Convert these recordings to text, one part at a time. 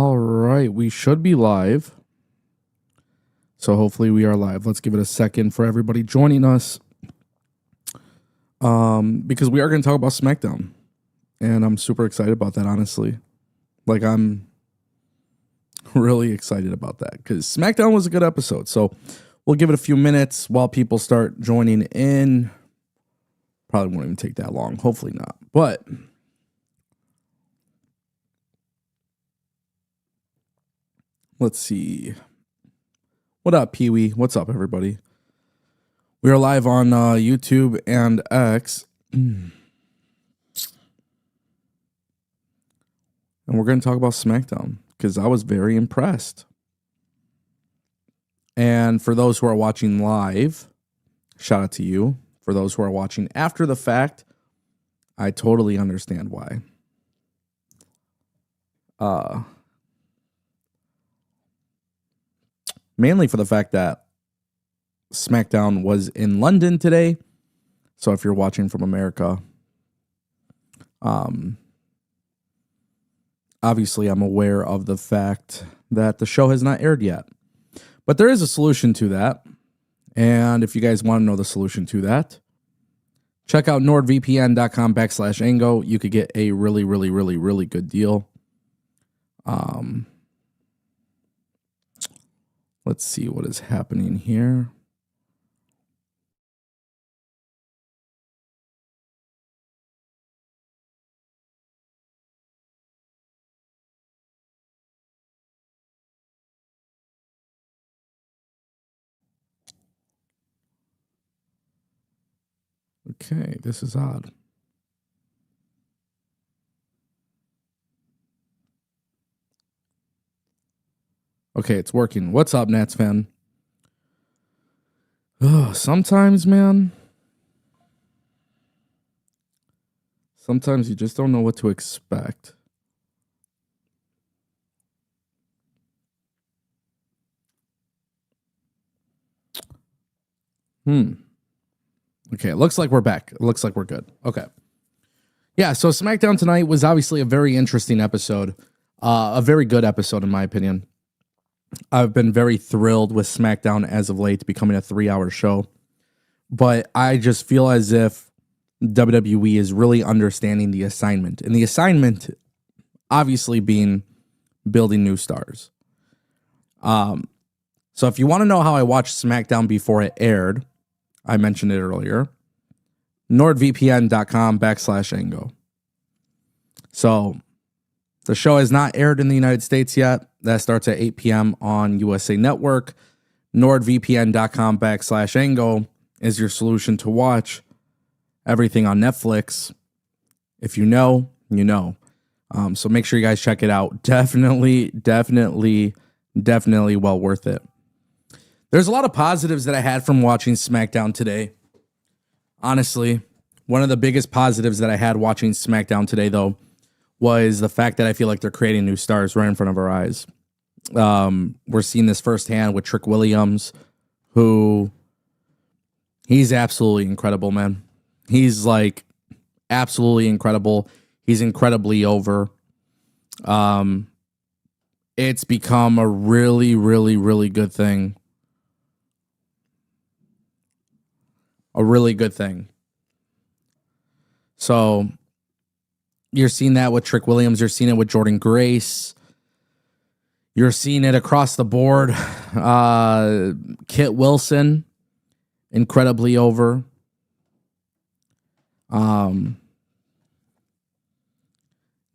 All right, we should be live. So hopefully we are live. Let's give it a second for everybody joining us. Because we are going to talk about SmackDown. And I'm super excited about that, honestly. Like, I'm really excited about that because SmackDown was a good episode. So we'll give it a few minutes while people start joining in. Probably won't even take that long. Hopefully not. But let's see. What up, Pee-wee? What's up, everybody? We are live on YouTube and X. And we're going to talk about SmackDown because I was very impressed. And for those who are watching live, shout out to you. For those who are watching after the fact, I totally understand why. Mainly for the fact that SmackDown was in London today. So if you're watching from America, obviously I'm aware of the fact that the show has not aired yet. But there is a solution to that. And if you guys want to know the solution to that, check out nordvpn.com/ango. You could get a really, really, really, really good deal. Let's see what is happening here. Okay, this is odd. Okay, it's working. What's up, Nats fan? Sometimes, man. Sometimes you just don't know what to expect. Okay, it looks like we're back. It looks like we're good. Okay. Yeah, so SmackDown tonight was obviously a very interesting episode. A very good episode, in my opinion. I've been very thrilled with SmackDown as of late becoming a 3-hour show. But I just feel as if WWE is really understanding the assignment. And the assignment, obviously, being building new stars. So if you want to know how I watched SmackDown before it aired, I mentioned it earlier, nordvpn.com/ango. So the show has not aired in the United States yet. That starts at 8 p.m. on USA Network. nordvpn.com/ango is your solution to watch everything on Netflix. If you know, you know. So make sure you guys check it out. Definitely well worth it. There's a lot of positives that I had from watching SmackDown today. Honestly, one of the biggest positives that I had watching SmackDown today, though, was the fact that I feel like they're creating new stars right in front of our eyes. We're seeing this firsthand with Trick Williams, who he's absolutely incredible, man. He's like absolutely incredible. He's incredibly over. It's become a really, really, really good thing. A really good thing. So you're seeing that with Trick Williams. You're seeing it with Jordan Grace. You're seeing it across the board. Kit Wilson, incredibly over.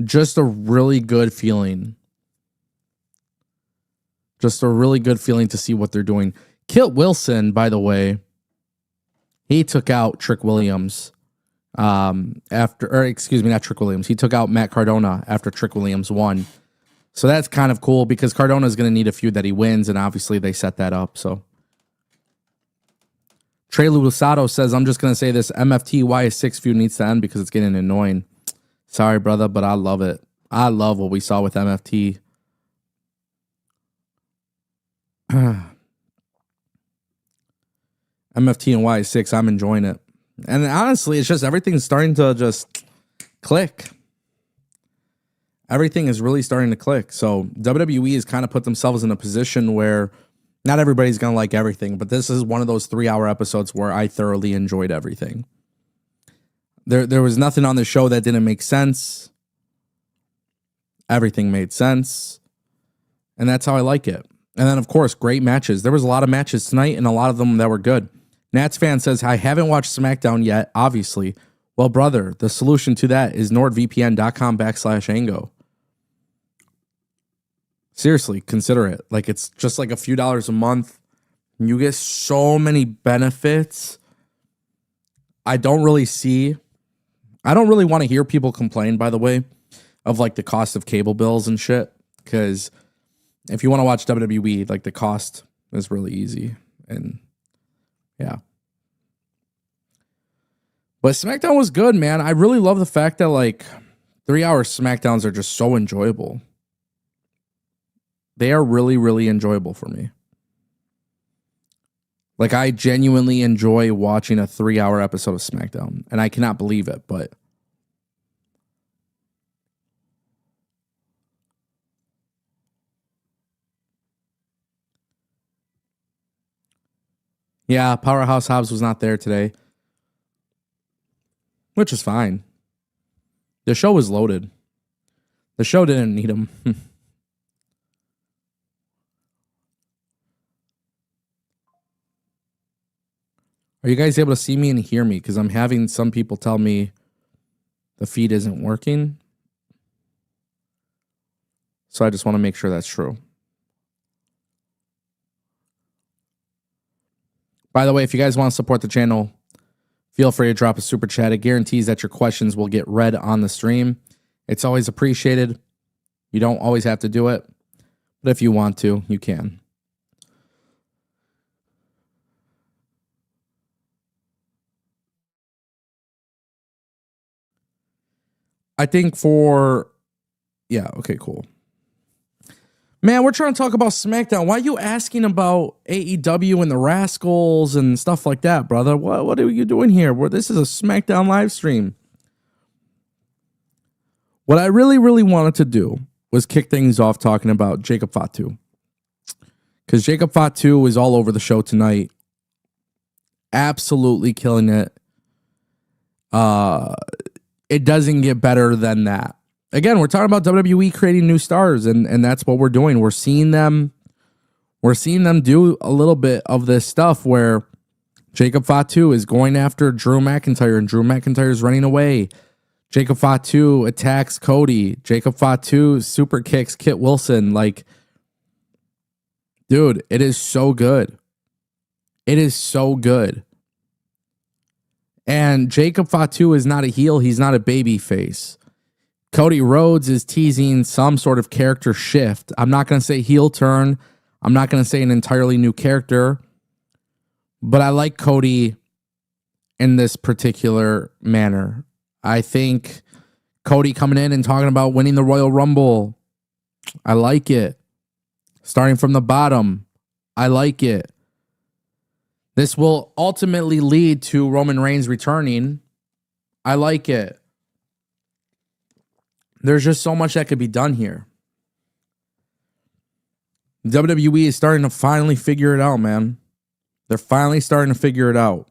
Just a really good feeling. Just a really good feeling to see what they're doing. Kit Wilson, by the way, he took out Trick Williams not Trick Williams. He took out Matt Cardona after Trick Williams won. So that's kind of cool because Cardona is going to need a feud that he wins, and obviously they set that up. So Trey Lusato says, I'm just going to say this MFT YS6 feud needs to end because it's getting annoying. Sorry, brother, but I love it. I love what we saw with MFT. MFT and Y6, I'm enjoying it. And honestly, it's just everything's starting to just click. Everything is really starting to click. So WWE has kind of put themselves in a position where not everybody's going to like everything, but this is one of those 3-hour episodes where I thoroughly enjoyed everything. There was nothing on the show that didn't make sense. Everything made sense. And that's how I like it. And then, of course, great matches. There was a lot of matches tonight and a lot of them that were good. Nats fan says, I haven't watched SmackDown yet, obviously. Well, brother, the solution to that is nordvpn.com/Ango. Seriously, consider it. Like, it's just like a few dollars a month. You get so many benefits. I don't really want to hear people complain, by the way, of like the cost of cable bills and shit. Because if you want to watch WWE, like the cost is really easy. And yeah. But SmackDown was good, man. I really love the fact that like 3-hour SmackDowns are just so enjoyable. They are really, really enjoyable for me. Like, I genuinely enjoy watching a 3-hour episode of SmackDown. And I cannot believe it, but yeah, Powerhouse Hobbs was not there today, which is fine. The show was loaded. The show didn't need him. Are you guys able to see me and hear me? Because I'm having some people tell me the feed isn't working. So I just want to make sure that's true. By the way, if you guys want to support the channel, feel free to drop a super chat. It guarantees that your questions will get read on the stream. It's always appreciated. You don't always have to do it, but if you want to, you can. I think yeah, okay, cool. Man, we're trying to talk about SmackDown. Why are you asking about AEW and the Rascals and stuff like that, brother? What are you doing here? This is a SmackDown live stream. What I really, really wanted to do was kick things off talking about Jacob Fatu. Because Jacob Fatu was all over the show tonight. Absolutely killing it. It doesn't get better than that. Again, we're talking about WWE creating new stars, and that's what we're doing. We're seeing them do a little bit of this stuff where Jacob Fatu is going after Drew McIntyre, and Drew McIntyre is running away. Jacob Fatu attacks Cody. Jacob Fatu super kicks Kit Wilson. Like, dude, it is so good. It is so good. And Jacob Fatu is not a heel. He's not a baby face. Cody Rhodes is teasing some sort of character shift. I'm not going to say heel turn. I'm not going to say an entirely new character. But I like Cody in this particular manner. I think Cody coming in and talking about winning the Royal Rumble. I like it. Starting from the bottom. I like it. This will ultimately lead to Roman Reigns returning. I like it. There's just so much that could be done here. WWE is starting to finally figure it out, man. They're finally starting to figure it out.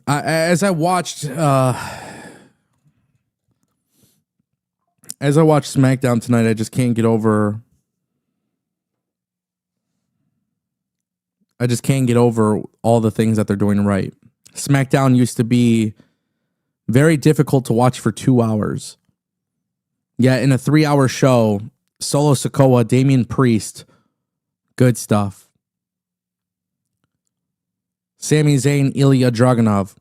As I watched SmackDown tonight, I just can't get over. I just can't get over all the things that they're doing right. SmackDown used to be very difficult to watch for 2 hours. Yeah, in a 3-hour show, Solo Sikoa, Damian Priest, good stuff. Sami Zayn, Ilya Dragunov,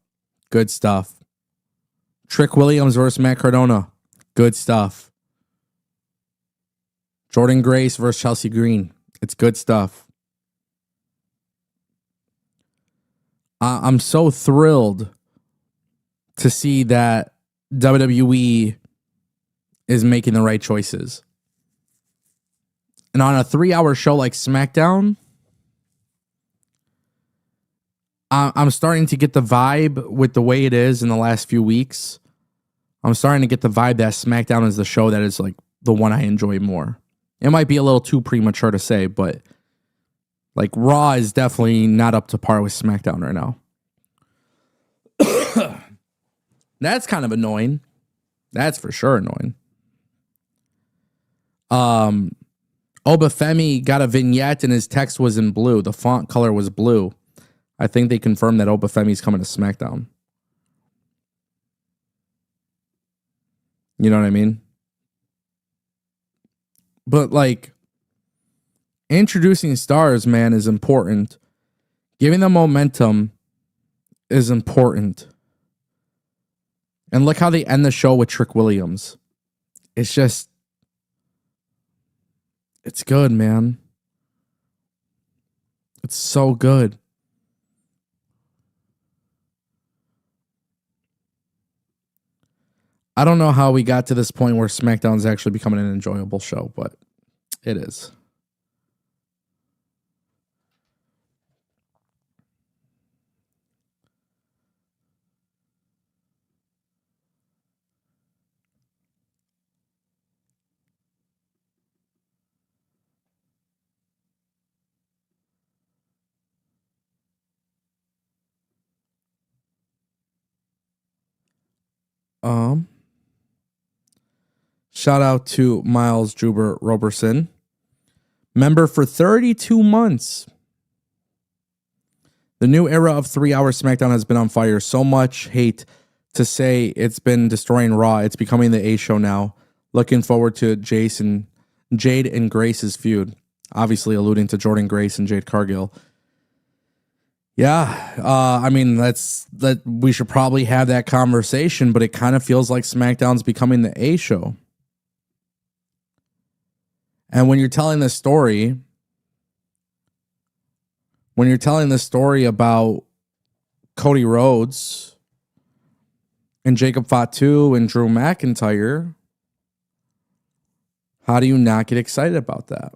good stuff. Trick Williams versus Matt Cardona, good stuff. Jordan Grace versus Chelsea Green, it's good stuff. I'm so thrilled to see that WWE is making the right choices. And on a 3-hour show like SmackDown, I'm starting to get the vibe with the way it is in the last few weeks I'm starting to get the vibe that SmackDown is the show that is like the one I enjoy more. It might be a little too premature to say, but like Raw is definitely not up to par with SmackDown right now. That's kind of annoying. That's for sure annoying. Obafemi got a vignette and his text was in blue. The font color was blue. I think they confirmed that Obafemi's coming to SmackDown. You know what I mean? But like, introducing stars, man, is important. Giving them momentum is important. And look how they end the show with Trick Williams. It's just, it's good, man. It's so good. I don't know how we got to this point where SmackDown is actually becoming an enjoyable show, but it is. Shout out to Miles Juber Roberson, member for 32 months. The new era of 3-hour SmackDown has been on fire. So much hate to say it's been destroying Raw. It's becoming the A show now. Looking forward to Jade and Grace's feud. Obviously alluding to Jordan Grace and Jade Cargill. Yeah, I mean, that we should probably have that conversation, but it kind of feels like SmackDown's becoming the A show. And when you're telling this story, about Cody Rhodes and Jacob Fatu and Drew McIntyre, how do you not get excited about that?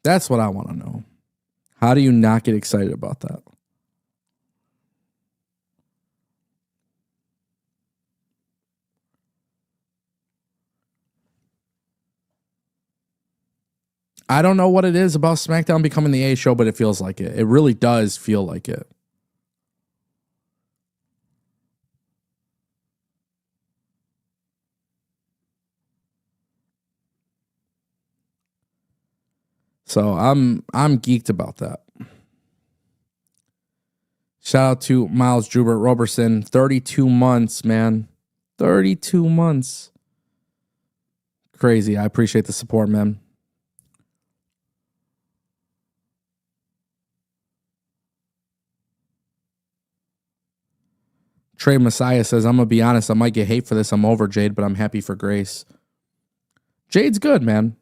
That's what I want to know. How do you not get excited about that? I don't know what it is about SmackDown becoming the A show, but it feels like it. It really does feel like it. So I'm geeked about that. Shout out to Miles Jubert Roberson. 32 months, man. 32 months. Crazy. I appreciate the support, man. Trey Messiah says, I'm going to be honest, I might get hate for this. I'm over Jade, but I'm happy for Grace. Jade's good, man.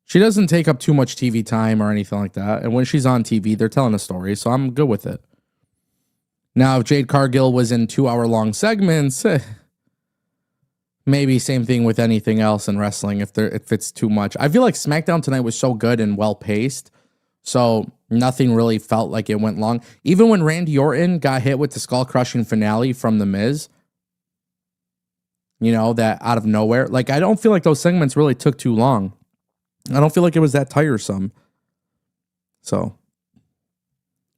She doesn't take up too much TV time or anything like that. And when she's on TV, they're telling a story, so I'm good with it. Now, if Jade Cargill was in 2-hour-long segments, maybe same thing with anything else in wrestling if it's too much. I feel like SmackDown tonight was so good and well-paced, so nothing really felt like it went long. Even when Randy Orton got hit with the skull-crushing finale from The Miz, you know, that out of nowhere, like I don't feel like those segments really took too long. I don't feel like it was that tiresome. So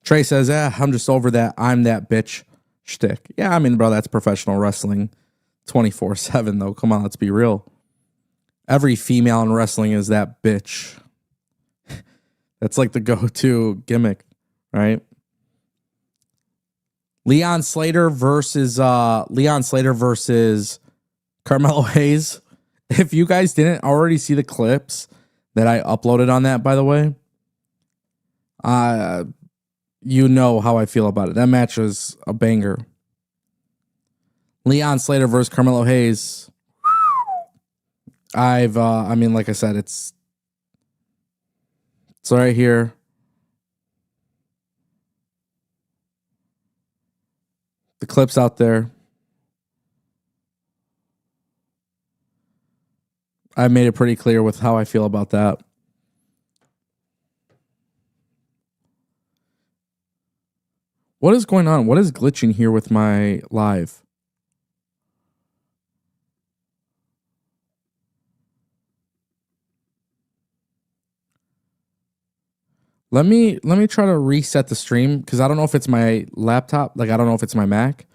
Trey says, I'm just over that I'm that bitch shtick. Yeah, I mean, bro, that's professional wrestling 24/7 though. Come on, let's be real. Every female in wrestling is that bitch. That's like the go-to gimmick, right? Leon Slater versus Carmelo Hayes. If you guys didn't already see the clips that I uploaded on that, by the way, you know how I feel about it. That match was a banger. Leon Slater versus Carmelo Hayes. I mean, like I said, it's right here. The clip's out there. I made it pretty clear with how I feel about that. What is going on? What is glitching here with my live? Let me try to reset the stream because I don't know if it's my laptop. Like, I don't know if it's my Mac.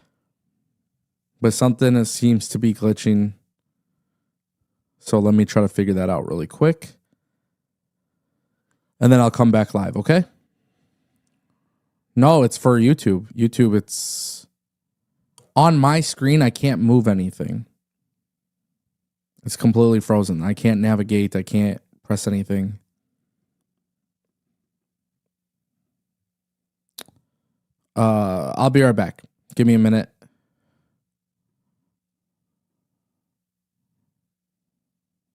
But something that seems to be glitching. So let me try to figure that out really quick. And then I'll come back live, okay? No, it's for YouTube. YouTube, it's on my screen. I can't move anything. It's completely frozen. I can't navigate. I can't press anything. I'll be right back. Give me a minute.